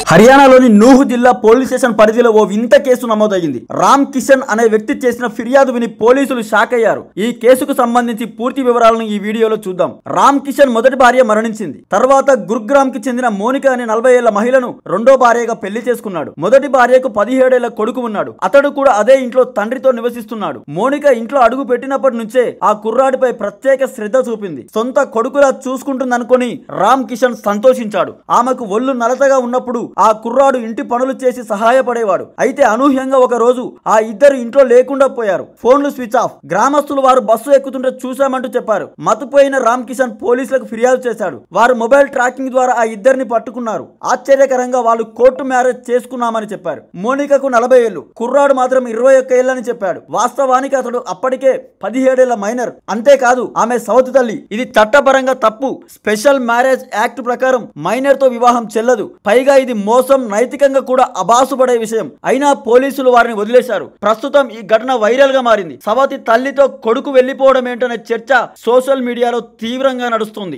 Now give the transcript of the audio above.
హర్యానాలోని నూహ్ జిల్లా police station పరిధిలో ఓ వింత కేసు నమోదయ్యింది. రామ్ కిషన్ అనే వ్యక్తి చేసిన ఫిర్యాదు విని పోలీసులు షాక్ అయ్యారు. ఈ కేసుకు సంబంధించి పూర్తి వివరాలను ఈ వీడియోలో చూద్దాం. రామ్ కిషన్ మొదటి భార్య మరణించింది. తర్వాత గురుగ్రామ్ కి చెందిన మోనిక అనే 40 ఏళ్ల మహిళను రెండో భార్యగా పెళ్లి చేసుకున్నాడు. మొదటి భార్యకు 17 ఏళ్ల కొడుకు ఉన్నాడు. అతడు కూడా అదే ఇంట్లో తండ్రితో నివసిస్తున్నాడు. మోనిక ఇంట్లో అడుగు పెట్టినప్పటి నుంచే ఆ కుర్రాడిపై ప్రత్యేక శ్రద్ధ చూపింది. సొంత కొడుకులా చూసుకుంటుందనుకొని రామ్ కిషన్ సంతోషించాడు. ఆమెకు ఒళ్ళు నలతగా ఉన్నప్పుడు ఆ కుర్రాడు ఇంటి పనులు చేసి సహాయపడేవాడు. అయితే అనూహ్యంగా ఒక రోజు ఆ ఇద్దరు ఇంట్లో లేకుండా పోయారు. ఫోన్లు స్విచ్ ఆఫ్. గ్రామస్తులు వారు బస్సు ఎక్కుతుంటే చూశామంటూ చెప్పారు. మతుపోయిన రామ్ కిషన్ పోలీసులకు ఫిర్యాదు చేశాడు. వారు మొబైల్ ట్రాకింగ్ ద్వారా ఆ ఇద్దరిని పట్టుకున్నారు. ఆశ్చర్యకరంగా వాళ్ళు కోర్టు మ్యారేజ్ చేసుకున్నామని చెప్పారు. మోనికకు 40 ఏళ్లు, కుర్రాడు మాత్రం 21 ఏళ్లని చెప్పాడు. వాస్తవానికి అతడు అప్పటికే 17 ఏళ్ల మైనర్. అంతేకాదు ఆమె సౌత్ తల్లి. ఇది చట్టపరంగా తప్పు. స్పెషల్ మ్యారేజ్ యాక్ట్ ప్రకారం మైనర్ తో వివాహం చెల్లదు. పైగా ఇది మోసం, నైతికంగా కూడా అబాసుపడే విషయం. అయినా పోలీసులు వారిని వదిలేశారు. ప్రస్తుతం ఈ ఘటన వైరల్ గా మారింది. సవతి తల్లితో కొడుకు వెళ్లిపోవడం ఏంటనే చర్చ సోషల్ మీడియాలో తీవ్రంగా నడుస్తుంది.